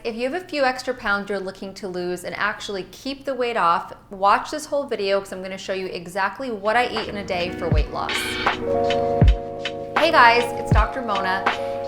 If you have a few extra pounds you're looking to lose and actually keep the weight off, watch this whole video because I'm going to show you exactly what I eat in a day for weight loss. Hey guys, it's Dr. Mona,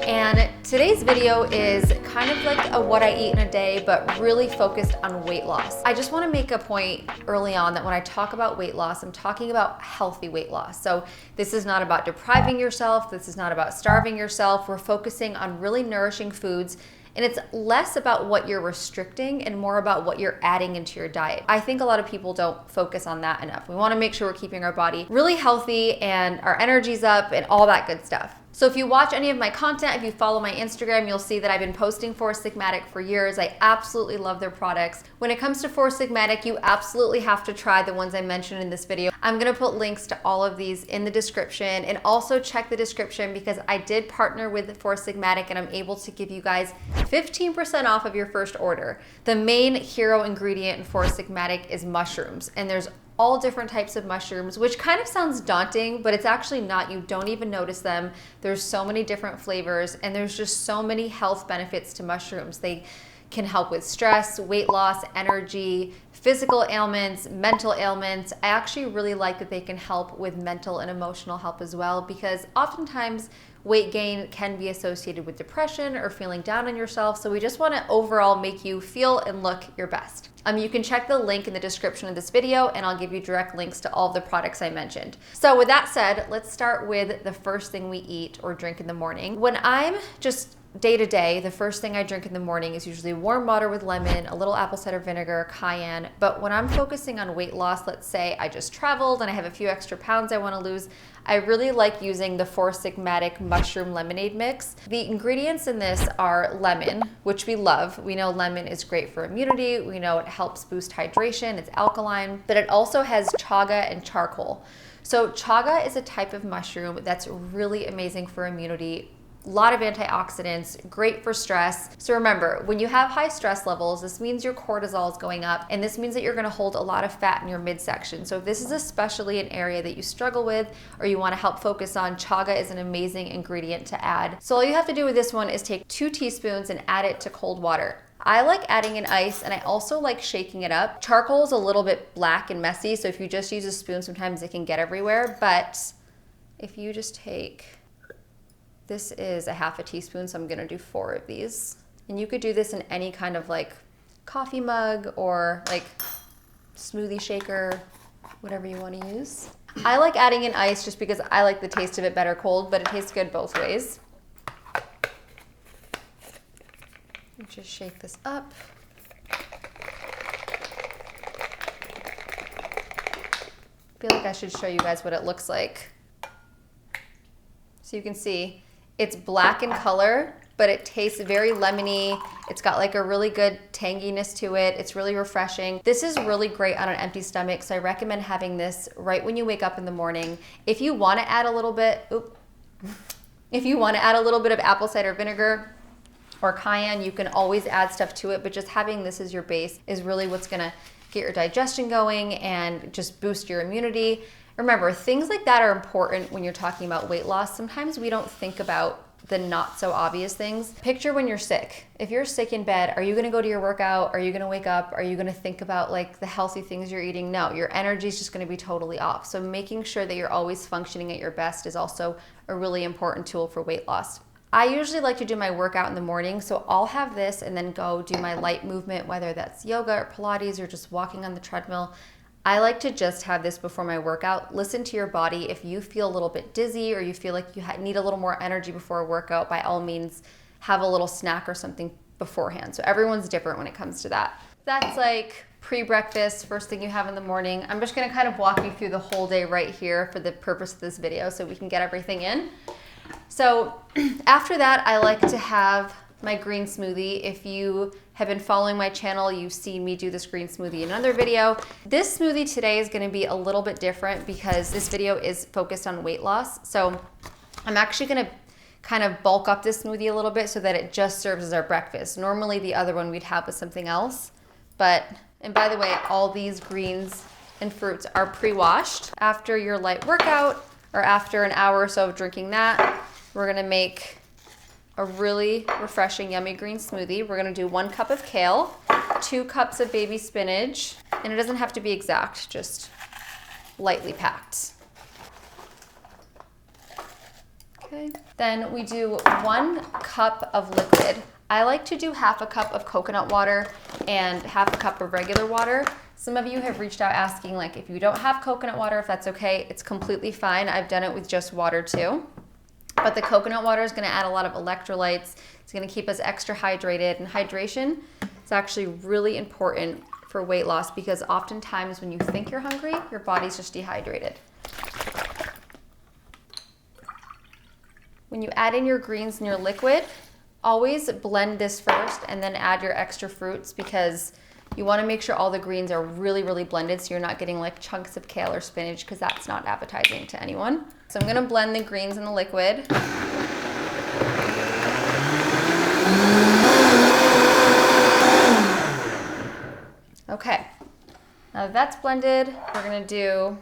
and today's video is kind of like a what I eat in a day, but really focused on weight loss. I just want to make a point early on that when I talk about weight loss, I'm talking about healthy weight loss. So this is not about depriving yourself. This is not about starving yourself. We're focusing on really nourishing foods. And it's less about what you're restricting and more about what you're adding into your diet. I think a lot of people don't focus on that enough. We want to make sure we're keeping our body really healthy and our energy's up and all that good stuff. So if you watch any of my content, if you follow my Instagram, you'll see that I've been posting Four Sigmatic for years. I absolutely love their products. When it comes to Four Sigmatic, you absolutely have to try the ones I mentioned in this video. I'm gonna put links to all of these in the description, and also check the description because I did partner with Four Sigmatic and I'm able to give you guys 15% off of your first order. The main hero ingredient in Four Sigmatic is mushrooms, and there's all different types of mushrooms, which kind of sounds daunting, but it's actually not. You don't even notice them. There's so many different flavors, and there's just so many health benefits to mushrooms. They can help with stress, weight loss, energy, physical ailments, mental ailments. I actually really like that they can help with mental and emotional help as well, because oftentimes weight gain can be associated with depression or feeling down on yourself. So we just want to overall make you feel and look your best. You can check the link in the description of this video, and I'll give you direct links to all of the products I mentioned. So with that said, let's start with the first thing we eat or drink in the morning. When I'm just day to day, the first thing I drink in the morning is usually warm water with lemon, a little apple cider vinegar, cayenne. But when I'm focusing on weight loss, let's say I just traveled and I have a few extra pounds I want to lose, I really like using the Four Sigmatic mushroom lemonade mix. The ingredients in this are lemon, which we love. We know lemon is great for immunity. We know it helps boost hydration. It's alkaline, but it also has chaga and charcoal. So chaga is a type of mushroom that's really amazing for immunity. A lot of antioxidants, great for stress. So remember, when you have high stress levels, this means your cortisol is going up, and this means that you're gonna hold a lot of fat in your midsection. So if this is especially an area that you struggle with or you wanna help focus on, chaga is an amazing ingredient to add. So all you have to do with this one is take 2 teaspoons and add it to cold water. I like adding in ice, and I also like shaking it up. Charcoal is a little bit black and messy, so if you just use a spoon, sometimes it can get everywhere. But if you just take, this is a half a teaspoon, so I'm gonna do 4 of these. And you could do this in any kind of like coffee mug or like smoothie shaker, whatever you wanna use. I like adding in ice just because I like the taste of it better cold, but it tastes good both ways. Just shake this up. I feel like I should show you guys what it looks like. So you can see, it's black in color, but it tastes very lemony. It's got like a really good tanginess to it. It's really refreshing. This is really great on an empty stomach, so I recommend having this right when you wake up in the morning. If you want to add a little bit, if you want to add a little bit of apple cider vinegar or cayenne, you can always add stuff to it, but just having this as your base is really what's gonna get your digestion going and just boost your immunity. Remember, things like that are important when you're talking about weight loss. Sometimes we don't think about the not so obvious things. Picture when you're sick. If you're sick in bed, are you gonna go to your workout? Are you gonna wake up? Are you gonna think about like the healthy things you're eating? No, your energy is just gonna be totally off. So making sure that you're always functioning at your best is also a really important tool for weight loss. I usually like to do my workout in the morning, so I'll have this and then go do my light movement, whether that's yoga or Pilates or just walking on the treadmill. I like to just have this before my workout. Listen to your body. If you feel a little bit dizzy or you feel like you need a little more energy before a workout, by all means, have a little snack or something beforehand. So everyone's different when it comes to that. That's like pre-breakfast, first thing you have in the morning. I'm just gonna kind of walk you through the whole day right here for the purpose of this video so we can get everything in. So after that, I like to have my green smoothie. If you have been following my channel, you've seen me do this green smoothie in another video. This smoothie today is gonna be a little bit different because this video is focused on weight loss. So I'm actually gonna kind of bulk up this smoothie a little bit so that it just serves as our breakfast. Normally the other one we'd have with something else. And by the way, all these greens and fruits are pre-washed. After your light workout or after an hour or so of drinking that, we're gonna make a really refreshing, yummy green smoothie. We're gonna do 1 cup of kale, 2 cups of baby spinach, and it doesn't have to be exact, just lightly packed. Okay. Then we do 1 cup of liquid. I like to do half a cup of coconut water and half a cup of regular water. Some of you have reached out asking like if you don't have coconut water, if that's okay. It's completely fine. I've done it with just water too. But the coconut water is gonna add a lot of electrolytes. It's gonna keep us extra hydrated, and hydration is actually really important for weight loss because oftentimes when you think you're hungry, your body's just dehydrated. When you add in your greens and your liquid, always blend this first and then add your extra fruits because you wanna make sure all the greens are really, really blended so you're not getting like chunks of kale or spinach because that's not appetizing to anyone. So I'm gonna blend the greens and the liquid. Okay, now that that's blended, we're gonna do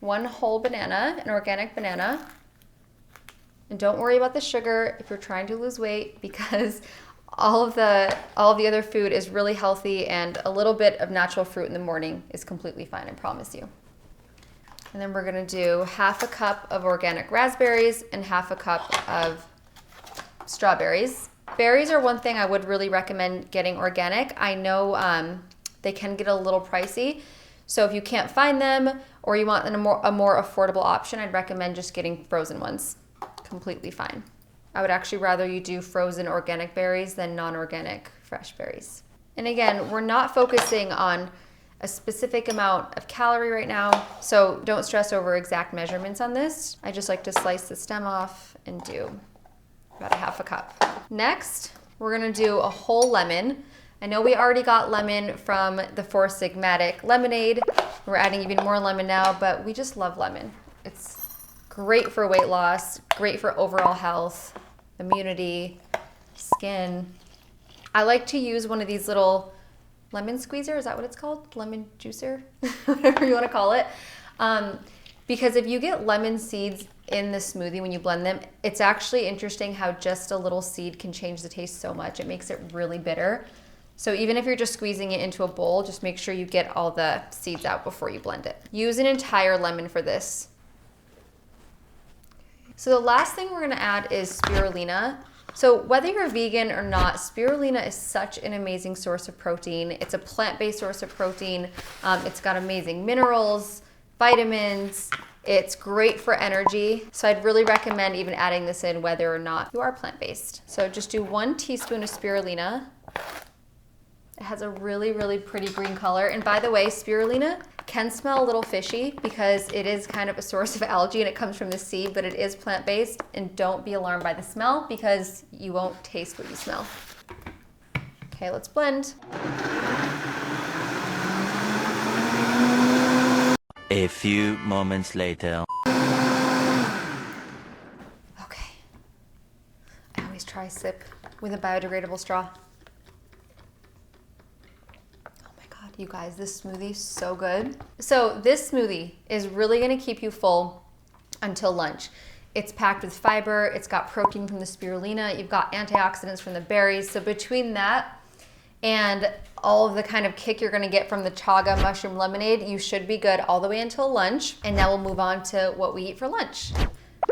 1 whole banana, an organic banana. And don't worry about the sugar if you're trying to lose weight because all of the other food is really healthy, and a little bit of natural fruit in the morning is completely fine, I promise you. And then we're gonna do half a cup of organic raspberries and half a cup of strawberries. Berries are one thing I would really recommend getting organic. I know they can get a little pricey. So if you can't find them or you want a more affordable option, I'd recommend just getting frozen ones. Completely fine. I would actually rather you do frozen organic berries than non-organic fresh berries. And again, we're not focusing on a specific amount of calorie right now, so don't stress over exact measurements on this. I just like to slice the stem off and do about a half a cup. Next, we're gonna do a whole lemon. I know we already got lemon from the Four Sigmatic lemonade. We're adding even more lemon now, but we just love lemon. It's great for weight loss, great for overall health, immunity, skin. I like to use one of these little lemon squeezer, is that what it's called? Lemon juicer, whatever you want to call it. Because if you get lemon seeds in the smoothie when you blend them, it's actually interesting how just a little seed can change the taste so much. It makes it really bitter. So even if you're just squeezing it into a bowl, just make sure you get all the seeds out before you blend it. Use an entire lemon for this. So the last thing we're gonna add is spirulina. So whether you're vegan or not, spirulina is such an amazing source of protein. It's a plant-based source of protein. It's got amazing minerals, vitamins. It's great for energy. So I'd really recommend even adding this in whether or not you are plant-based. So just do 1 teaspoon of spirulina. It has a really, really pretty green color. And by the way, spirulina can smell a little fishy because it is kind of a source of algae and it comes from the seed, but it is plant-based. And don't be alarmed by the smell because you won't taste what you smell. Okay, let's blend. A few moments later. Okay. I always try a sip with a biodegradable straw. You guys, this smoothie is so good. So this smoothie is really gonna keep you full until lunch. It's packed with fiber, it's got protein from the spirulina, you've got antioxidants from the berries. So between that and all of the kind of kick you're gonna get from the chaga mushroom lemonade, you should be good all the way until lunch. And now we'll move on to what we eat for lunch.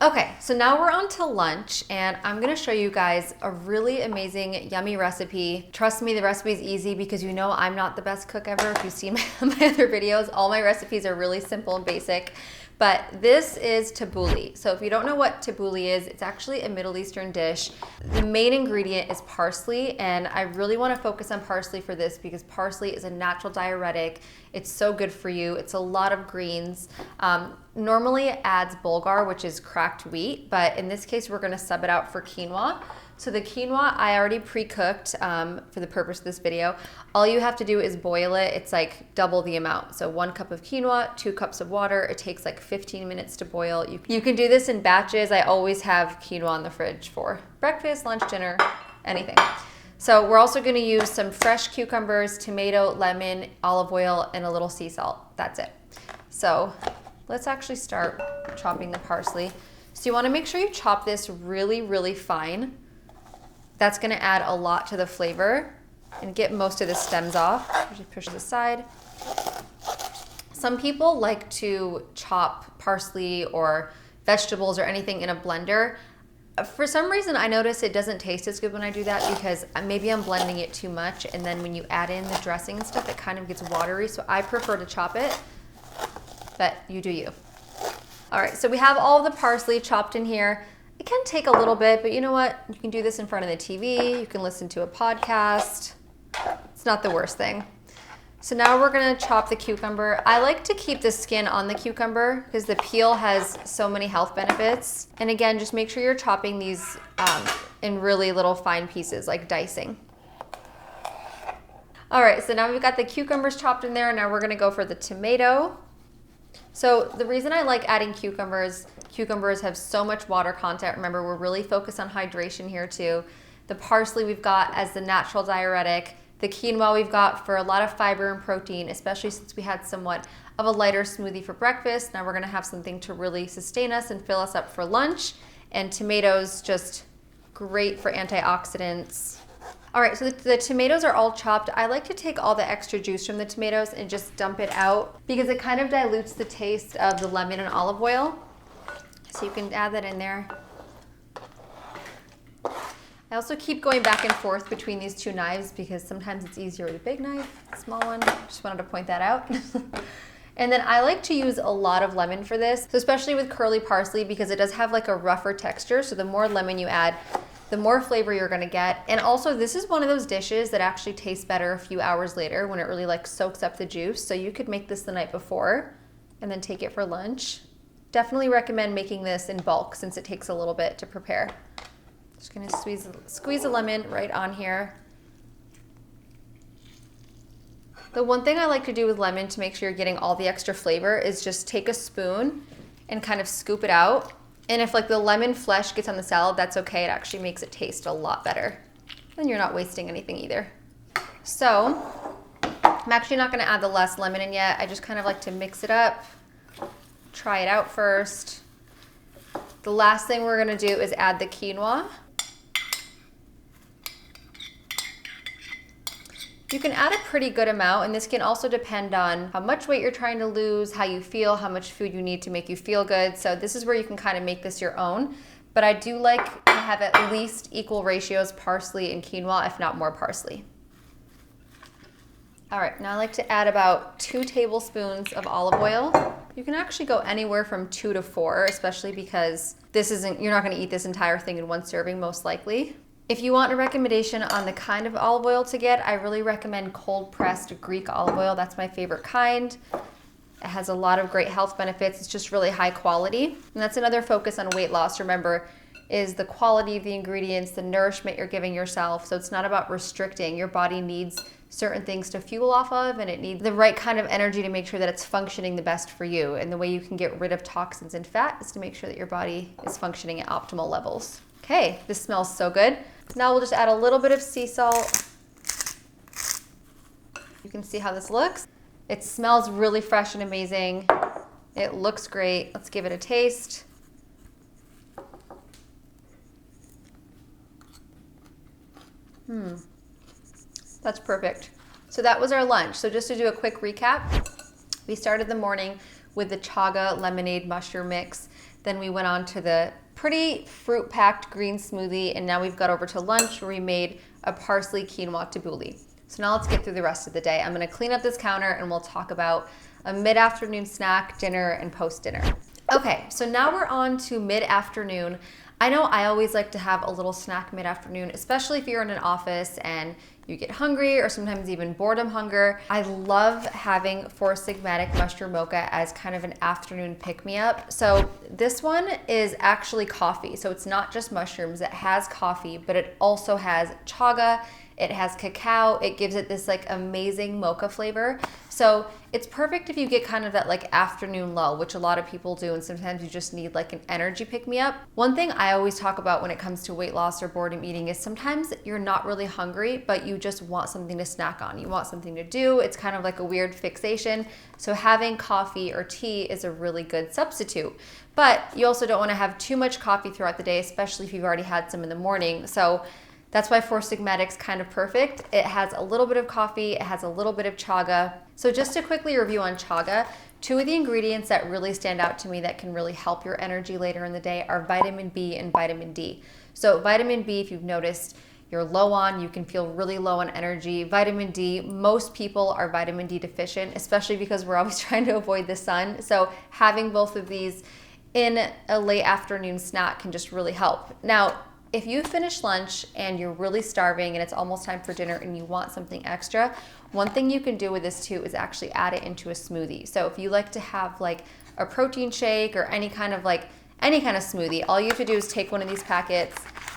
Okay, so now we're on to lunch and I'm gonna show you guys a really amazing, yummy recipe. Trust me, the recipe is easy because you know I'm not the best cook ever. If you've seen my other videos, all my recipes are really simple and basic. But this is tabbouleh. So if you don't know what tabbouleh is, it's actually a Middle Eastern dish. The main ingredient is parsley, and I really want to focus on parsley for this because parsley is a natural diuretic. It's so good for you. It's a lot of greens. Normally it adds bulgur, which is cracked wheat, but in this case we're gonna sub it out for quinoa. So the quinoa I already pre-cooked for the purpose of this video. All you have to do is boil it. It's like double the amount. So 1 cup of quinoa, 2 cups of water. It takes like 15 minutes to boil. You can do this in batches. I always have quinoa in the fridge for breakfast, lunch, dinner, anything. So we're also gonna use some fresh cucumbers, tomato, lemon, olive oil, and a little sea salt. That's it. So let's actually start chopping the parsley. So you wanna make sure you chop this really, really fine. That's gonna add a lot to the flavor and get most of the stems off. Just push it aside. Some people like to chop parsley or vegetables or anything in a blender. For some reason, I notice it doesn't taste as good when I do that because maybe I'm blending it too much, and then when you add in the dressing and stuff, it kind of gets watery, so I prefer to chop it, but you do you. All right, so we have all the parsley chopped in here. It can take a little bit, but you know what? You can do this in front of the TV, you can listen to a podcast. It's not the worst thing. So now we're gonna chop the cucumber. I like to keep the skin on the cucumber because the peel has so many health benefits. And again, just make sure you're chopping these in really little fine pieces, like dicing. All right, so now we've got the cucumbers chopped in there. Now we're gonna go for the tomato. So the reason I like adding cucumbers have so much water content. Remember, we're really focused on hydration here too. The parsley we've got as the natural diuretic. The quinoa we've got for a lot of fiber and protein, especially since we had somewhat of a lighter smoothie for breakfast. Now we're gonna have something to really sustain us and fill us up for lunch. And tomatoes, just great for antioxidants. All right, so the tomatoes are all chopped. I like to take all the extra juice from the tomatoes and just dump it out because it kind of dilutes the taste of the lemon and olive oil. So you can add that in there. I also keep going back and forth between these two knives because sometimes it's easier with a big knife, a small one. Just wanted to point that out. And then I like to use a lot of lemon for this, so especially with curly parsley because it does have like a rougher texture. So the more lemon you add, the more flavor you're gonna get. And also this is one of those dishes that actually tastes better a few hours later when it really like soaks up the juice. So you could make this the night before and then take it for lunch. Definitely recommend making this in bulk since it takes a little bit to prepare. Just gonna squeeze a lemon right on here. The one thing I like to do with lemon to make sure you're getting all the extra flavor is just take a spoon and kind of scoop it out. And if like the lemon flesh gets on the salad, that's okay. It actually makes it taste a lot better. And you're not wasting anything either. So I'm actually not gonna add the less lemon in yet. I just kind of like to mix it up, try it out first. The last thing we're gonna do is add the quinoa. You can add a pretty good amount, and this can also depend on how much weight you're trying to lose, how you feel, how much food you need to make you feel good. So this is where you can kind of make this your own. But I do like to have at least equal ratios parsley and quinoa, if not more parsley. All right, now I like to add about 2 tablespoons of olive oil. You can actually go anywhere from 2 to 4, especially because you're not gonna eat this entire thing in one serving, most likely. If you want a recommendation on the kind of olive oil to get, I really recommend cold pressed Greek olive oil. That's my favorite kind. It has a lot of great health benefits. It's just really high quality. And that's another focus on weight loss, remember, is the quality of the ingredients, the nourishment you're giving yourself. So it's not about restricting. Your body needs certain things to fuel off of, and it needs the right kind of energy to make sure that it's functioning the best for you. And the way you can get rid of toxins and fat is to make sure that your body is functioning at optimal levels. Okay, this smells so good. Now we'll just add a little bit of sea salt. You can see how this looks. It smells really fresh and amazing. It looks great. Let's give it a taste. That's perfect. So that was our lunch. So just to do a quick recap, we started the morning with the chaga lemonade mushroom mix. Then we went on to the pretty fruit-packed green smoothie, and now we've got over to lunch where we made a parsley quinoa tabbouleh. So now let's get through the rest of the day. I'm gonna clean up this counter and we'll talk about a mid-afternoon snack, dinner, and post-dinner. Okay, so now we're on to mid-afternoon. I know I always like to have a little snack mid-afternoon, especially if you're in an office and you get hungry or sometimes even boredom hunger. I love having Four Sigmatic mushroom mocha as kind of an afternoon pick-me-up. So this one is actually coffee. So it's not just mushrooms, it has coffee, but it also has chaga, it has cacao, it gives it this like amazing mocha flavor. So it's perfect if you get kind of that like afternoon lull, which a lot of people do, and sometimes you just need like an energy pick-me-up. One thing I always talk about when it comes to weight loss or boredom eating is sometimes you're not really hungry, but you just want something to snack on. You want something to do. It's kind of like a weird fixation. So having coffee or tea is a really good substitute. But you also don't want to have too much coffee throughout the day, especially if you've already had some in the morning. So That's why Four Sigmatic's kind of perfect. It has a little bit of coffee, it has a little bit of chaga. So just to quickly review on chaga, 2 of the ingredients that really stand out to me that can really help your energy later in the day are vitamin B and vitamin D. So vitamin B, if you've noticed, you're low on, you can feel really low on energy. Vitamin D, most people are vitamin D deficient, especially because we're always trying to avoid the sun. So having both of these in a late afternoon snack can just really help. Now, if you finish lunch and you're really starving and it's almost time for dinner and you want something extra, one thing you can do with this too is actually add it into a smoothie. So if you like to have like a protein shake or any kind of smoothie, all you have to do is take one of these packets,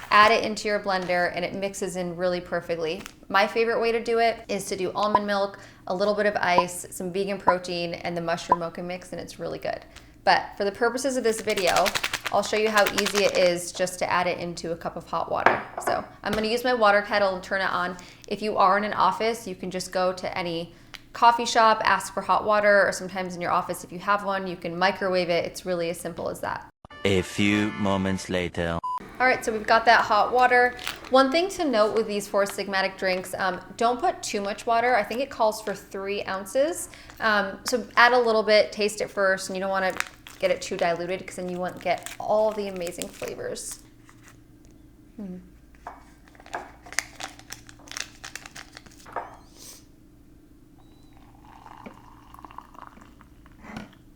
add it into your blender, and it mixes in really perfectly. My favorite way to do it is to do almond milk, a little bit of ice, some vegan protein, and the mushroom mocha mix, and it's really good. But for the purposes of this video, I'll show you how easy it is just to add it into a cup of hot water. So I'm gonna use my water kettle and turn it on. If you are in an office, you can just go to any coffee shop, ask for hot water, or sometimes in your office, if you have one, you can microwave it. It's really as simple as that. A few moments later. All right, so we've got that hot water. One thing to note with these Four Sigmatic drinks, don't put too much water. I think it calls for 3 ounces. So add a little bit, taste it first, and you don't wanna get it too diluted because then you won't get all the amazing flavors.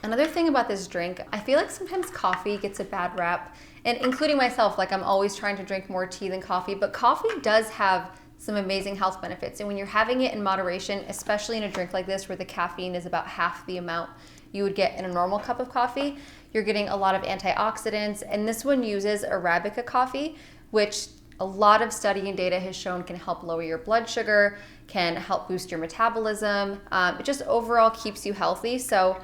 Another thing about this drink, I feel like sometimes coffee gets a bad rap, and including myself, like I'm always trying to drink more tea than coffee, but coffee does have some amazing health benefits. And when you're having it in moderation, especially in a drink like this where the caffeine is about half the amount you would get in a normal cup of coffee, you're getting a lot of antioxidants. And this one uses Arabica coffee, which a lot of study and data has shown can help lower your blood sugar, can help boost your metabolism. It just overall keeps you healthy. So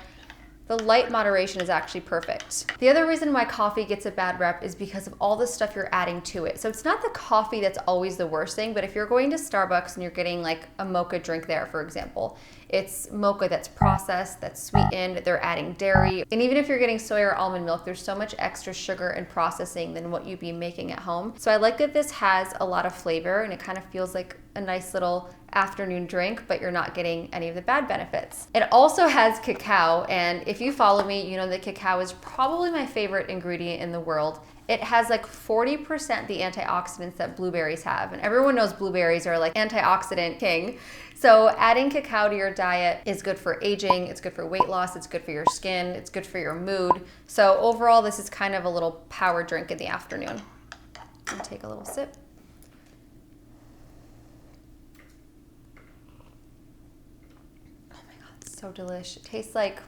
the light moderation is actually perfect. The other reason why coffee gets a bad rep is because of all the stuff you're adding to it. So it's not the coffee that's always the worst thing, but if you're going to Starbucks and you're getting like a mocha drink there, for example, it's mocha that's processed, that's sweetened, they're adding dairy. And even if you're getting soy or almond milk, there's so much extra sugar and processing than what you'd be making at home. So I like that this has a lot of flavor and it kind of feels like a nice little afternoon drink, but you're not getting any of the bad benefits. It also has cacao, and if you follow me, you know that cacao is probably my favorite ingredient in the world. It has like 40% the antioxidants that blueberries have, and everyone knows blueberries are like antioxidant king. So adding cacao to your diet is good for aging, it's good for weight loss, it's good for your skin, it's good for your mood. So overall, this is kind of a little power drink in the afternoon. I'll take a little sip. So delish. It tastes like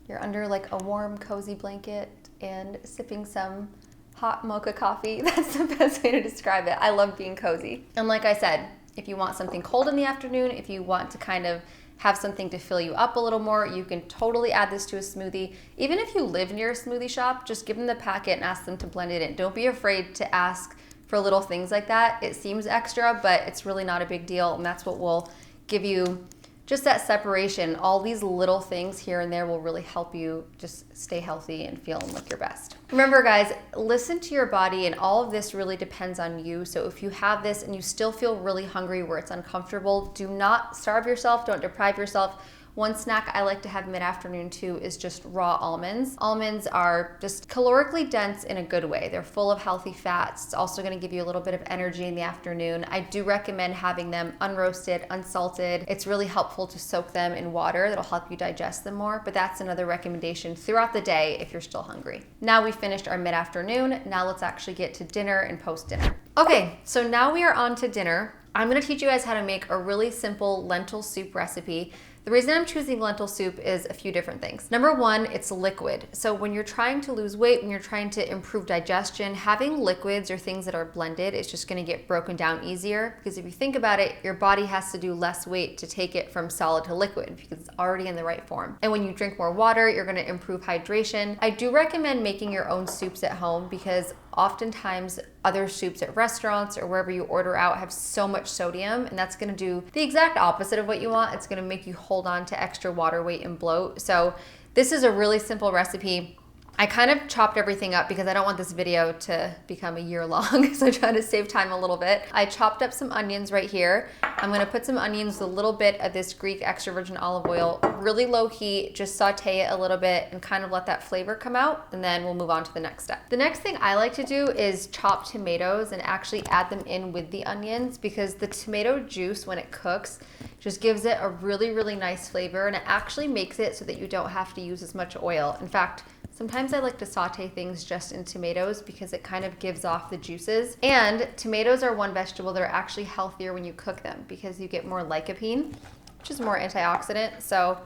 you're under like a warm, cozy blanket and sipping some hot mocha coffee. That's the best way to describe it. I love being cozy. And like I said, if you want something cold in the afternoon, if you want to kind of have something to fill you up a little more, you can totally add this to a smoothie. Even if you live near a smoothie shop, just give them the packet and ask them to blend it in. Don't be afraid to ask for little things like that. It seems extra, but it's really not a big deal, and that's what will give you just that separation. All these little things here and there will really help you just stay healthy and feel and look your best. Remember guys, listen to your body, and all of this really depends on you. So if you have this and you still feel really hungry where it's uncomfortable, do not starve yourself, don't deprive yourself. One snack I like to have mid-afternoon too is just raw almonds. Almonds are just calorically dense in a good way. They're full of healthy fats. It's also gonna give you a little bit of energy in the afternoon. I do recommend having them unroasted, unsalted. It's really helpful to soak them in water. That'll help you digest them more, but that's another recommendation throughout the day if you're still hungry. Now we finished our mid-afternoon. Now let's actually get to dinner and post-dinner. Okay, so now we are on to dinner. I'm gonna teach you guys how to make a really simple lentil soup recipe. The reason I'm choosing lentil soup is a few different things. Number one, it's liquid. So when you're trying to lose weight, when you're trying to improve digestion, having liquids or things that are blended is just gonna get broken down easier, because if you think about it, your body has to do less weight to take it from solid to liquid because it's already in the right form. And when you drink more water, you're gonna improve hydration. I do recommend making your own soups at home because oftentimes other soups at restaurants or wherever you order out have so much sodium, and that's gonna do the exact opposite of what you want. It's gonna make you hold on to extra water weight and bloat. So this is a really simple recipe. I kind of chopped everything up because I don't want this video to become a year long, so I'm trying to save time a little bit. I chopped up some onions right here. I'm gonna put some onions with a little bit of this Greek extra virgin olive oil, really low heat, just saute it a little bit and kind of let that flavor come out, and then we'll move on to the next step. The next thing I like to do is chop tomatoes and actually add them in with the onions, because the tomato juice, when it cooks, just gives it a really, really nice flavor, and it actually makes it so that you don't have to use as much oil. In fact, sometimes I like to saute things just in tomatoes because it kind of gives off the juices. And tomatoes are one vegetable that are actually healthier when you cook them because you get more lycopene, which is more antioxidant. So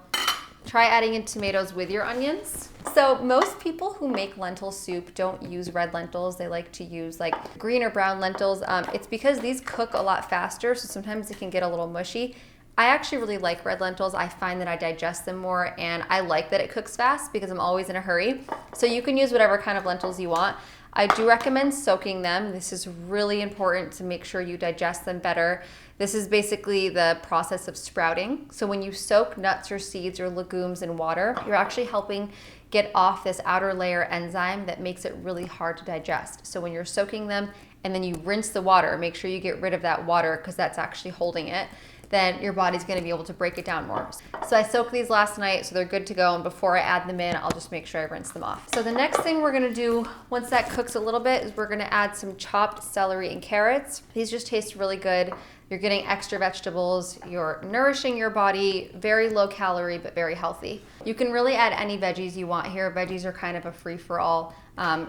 try adding in tomatoes with your onions. So most people who make lentil soup don't use red lentils. They like to use like green or brown lentils. It's because these cook a lot faster, so sometimes it can get a little mushy. I actually really like red lentils. I find that I digest them more, and I like that it cooks fast because I'm always in a hurry. So you can use whatever kind of lentils you want. I do recommend soaking them. This is really important to make sure you digest them better. This is basically the process of sprouting. So when you soak nuts or seeds or legumes in water, you're actually helping get off this outer layer enzyme that makes it really hard to digest. So when you're soaking them and then you rinse the water, make sure you get rid of that water because that's actually holding it, then your body's gonna be able to break it down more. So I soaked these last night, so they're good to go, and before I add them in, I'll just make sure I rinse them off. So the next thing we're gonna do, once that cooks a little bit, is we're gonna add some chopped celery and carrots. These just taste really good. You're getting extra vegetables, you're nourishing your body, very low calorie, but very healthy. You can really add any veggies you want here. Veggies are kind of a free-for-all,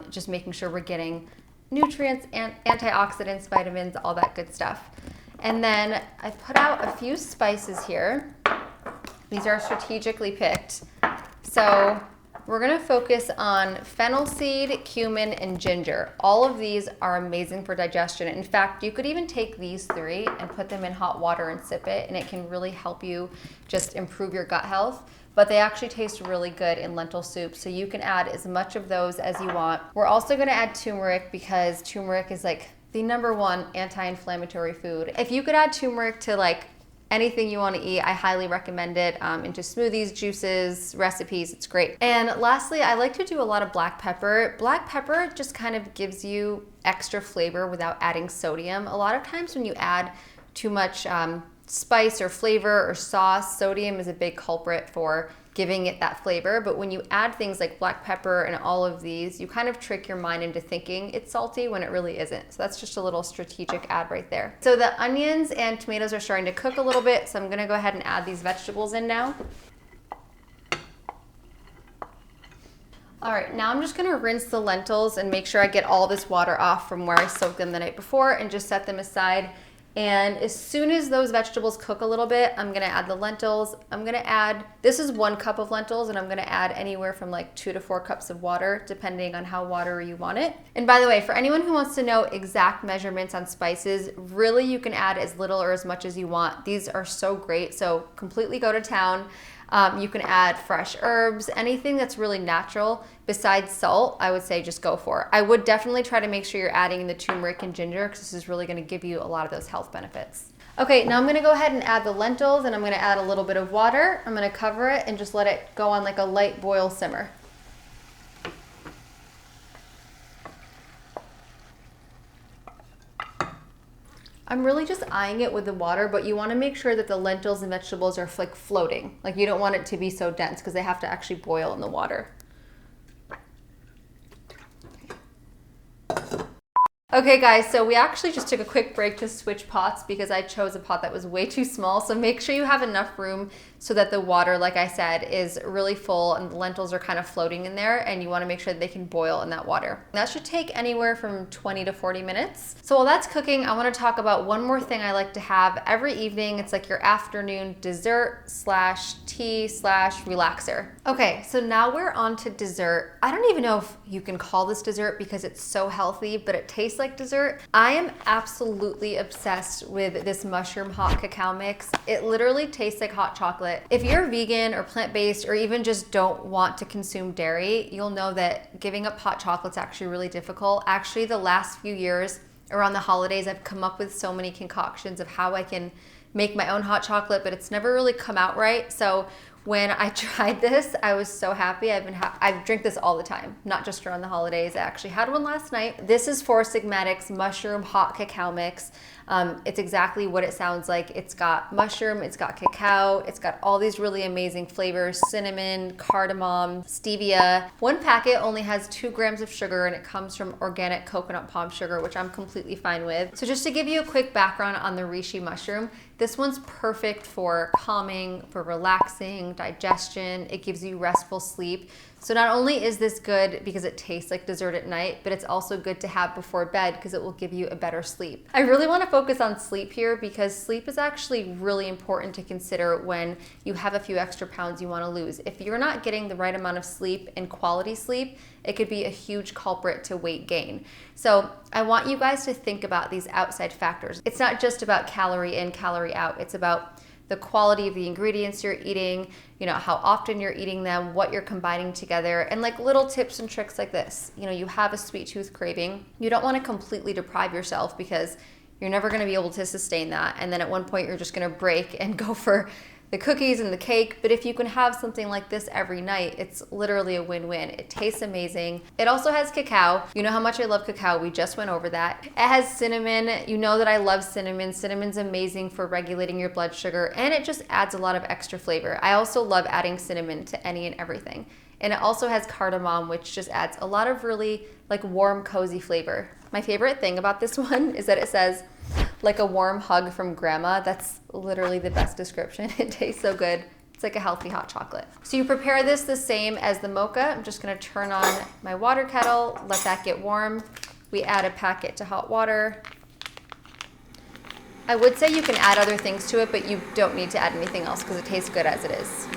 just making sure we're getting nutrients, and antioxidants, vitamins, all that good stuff. And then I put out a few spices here. These are strategically picked. So we're gonna focus on fennel seed, cumin, and ginger. All of these are amazing for digestion. In fact, you could even take these three and put them in hot water and sip it, and it can really help you just improve your gut health. But they actually taste really good in lentil soup, so you can add as much of those as you want. We're also gonna add turmeric because turmeric is like the #1 anti-inflammatory food. If you could add turmeric to like anything you want to eat, I highly recommend it, into smoothies, juices, recipes. It's great. And lastly, I like to do a lot of black pepper. Black pepper just kind of gives you extra flavor without adding sodium. A lot of times when you add too much spice or flavor or sauce, sodium is a big culprit for giving it that flavor. But when you add things like black pepper and all of these, you kind of trick your mind into thinking it's salty when it really isn't. So that's just a little strategic add right there. So the onions and tomatoes are starting to cook a little bit, so I'm gonna go ahead and add these vegetables in now. All right, now I'm just gonna rinse the lentils and make sure I get all this water off from where I soaked them the night before and just set them aside. And as soon as those vegetables cook a little bit, I'm gonna add the lentils. This is 1 cup of lentils, and I'm gonna add anywhere from like 2 to 4 cups of water, depending on how watery you want it. And by the way, for anyone who wants to know exact measurements on spices, really you can add as little or as much as you want. These are so great, so completely go to town. You can add fresh herbs, anything that's really natural. Besides salt, I would say just go for it. I would definitely try to make sure you're adding in the turmeric and ginger because this is really gonna give you a lot of those health benefits. Okay, now I'm gonna go ahead and add the lentils, and I'm gonna add a little bit of water. I'm gonna cover it and just let it go on like a light boil simmer. I'm really just eyeing it with the water, but you want to make sure that the lentils and vegetables are like floating. Like you don't want it to be so dense because they have to actually boil in the water. Okay guys, so we actually just took a quick break to switch pots because I chose a pot that was way too small. So make sure you have enough room so that the water, like I said, is really full and the lentils are kind of floating in there, and you want to make sure that they can boil in that water. That should take anywhere from 20 to 40 minutes. So while that's cooking, I want to talk about one more thing I like to have every evening. It's like your afternoon dessert slash tea slash relaxer. Okay, so now we're on to dessert. I don't even know if you can call this dessert because it's so healthy, but it tastes like dessert. I am absolutely obsessed with this mushroom hot cacao mix. It literally tastes like hot chocolate. If you're vegan or plant-based or even just don't want to consume dairy, you'll know that giving up hot chocolate's actually really difficult. Actually, the last few years around the holidays, I've come up with so many concoctions of how I can make my own hot chocolate, but it's never really come out right. So When I tried this, I was so happy. I drink this all the time, not just around the holidays. I actually had one last night. This is Four Sigmatic's mushroom hot cacao mix. It's exactly what it sounds like. It's got mushroom, it's got cacao, it's got all these really amazing flavors, cinnamon, cardamom, stevia. One packet only has 2 grams of sugar and it comes from organic coconut palm sugar, which I'm completely fine with. So just to give you a quick background on the reishi mushroom, this one's perfect for calming, for relaxing, digestion. It gives you restful sleep. So not only is this good because it tastes like dessert at night, but it's also good to have before bed because it will give you a better sleep. I really want to focus on sleep here because sleep is actually really important to consider when you have a few extra pounds you want to lose. If you're not getting the right amount of sleep and quality sleep, it could be a huge culprit to weight gain. So I want you guys to think about these outside factors. It's not just about calorie in, calorie out. It's about the quality of the ingredients you're eating, how often you're eating them, what you're combining together, and like little tips and tricks like this. You have a sweet tooth craving. You don't want to completely deprive yourself because you're never going to be able to sustain that. And then at one point you're just going to break and go for the cookies and the cake. But if you can have something like this every night, it's literally a win-win. It tastes amazing. It also has cacao. You know how much I love cacao. We just went over that. It has cinnamon. You know that I love cinnamon. Cinnamon's amazing for regulating your blood sugar, and it just adds a lot of extra flavor. I also love adding cinnamon to any and everything. And it also has cardamom, which just adds a lot of really like warm, cozy flavor. My favorite thing about this one is that it says, like a warm hug from grandma. That's literally the best description. It tastes so good. It's like a healthy hot chocolate. So you prepare this the same as the mocha. I'm just gonna turn on my water kettle, let that get warm. We add a packet to hot water. I would say you can add other things to it, but you don't need to add anything else because it tastes good as it is.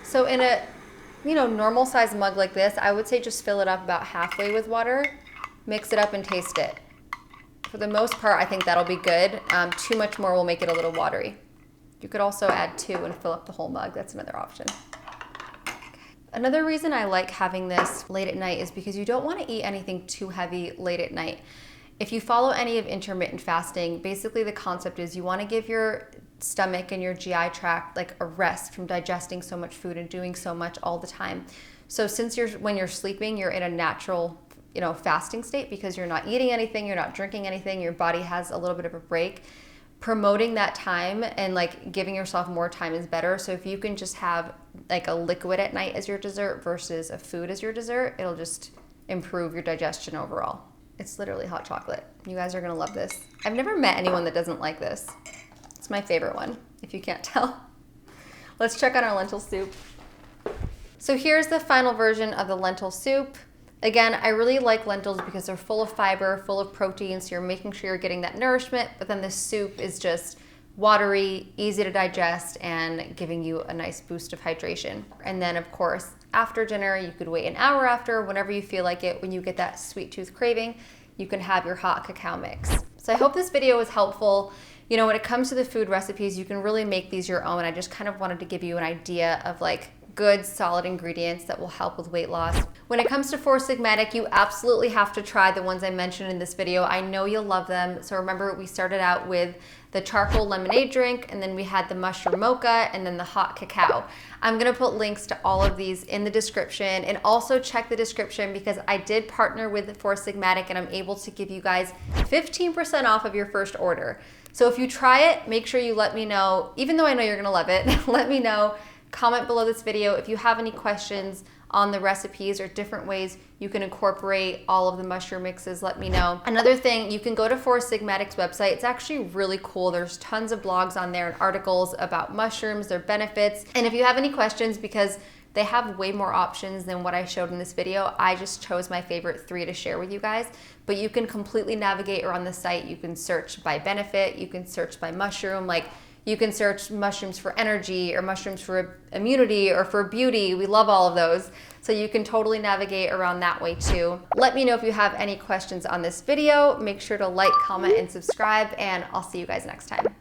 So in a normal size mug like this, I would say just fill it up about halfway with water, mix it up and taste it. For the most part, I think that'll be good. Too much more will make it a little watery. You could also add 2 and fill up the whole mug. That's another option. Okay. Another reason I like having this late at night is because you don't want to eat anything too heavy late at night. If you follow any of intermittent fasting, basically the concept is you want to give your stomach and your GI tract like a rest from digesting so much food and doing so much all the time. So since when you're sleeping, you're in a natural, fasting state because you're not eating anything, you're not drinking anything, your body has a little bit of a break. Promoting that time and like giving yourself more time is better. So if you can just have like a liquid at night as your dessert versus a food as your dessert, it'll just improve your digestion overall. It's literally hot chocolate. You guys are gonna love this. I've never met anyone that doesn't like this. It's my favorite one, if you can't tell. Let's check on our lentil soup. So here's the final version of the lentil soup. Again, I really like lentils because they're full of fiber, full of protein, so you're making sure you're getting that nourishment, but then the soup is just watery, easy to digest, and giving you a nice boost of hydration. And then of course, after dinner, you could wait an hour after, whenever you feel like it, when you get that sweet tooth craving, you can have your hot cacao mix. So I hope this video was helpful. When it comes to the food recipes, you can really make these your own. I just kind of wanted to give you an idea of like good, solid ingredients that will help with weight loss. When it comes to Four Sigmatic, you absolutely have to try the ones I mentioned in this video. I know you'll love them. So remember, we started out with the charcoal lemonade drink, and then we had the mushroom mocha, and then the hot cacao. I'm gonna put links to all of these in the description, and also check the description because I did partner with Four Sigmatic and I'm able to give you guys 15% off of your first order. So if you try it, make sure you let me know, even though I know you're gonna love it, let me know. Comment below this video if you have any questions on the recipes or different ways you can incorporate all of the mushroom mixes, let me know. Another thing, you can go to Four Sigmatic's website. It's actually really cool. There's tons of blogs on there and articles about mushrooms, their benefits. And if you have any questions, because they have way more options than what I showed in this video, I just chose my favorite 3 to share with you guys. But you can completely navigate around the site. You can search by benefit, you can search by mushroom, like you can search mushrooms for energy or mushrooms for immunity or for beauty. We love all of those. So you can totally navigate around that way too. Let me know if you have any questions on this video. Make sure to like, comment, and subscribe, and I'll see you guys next time.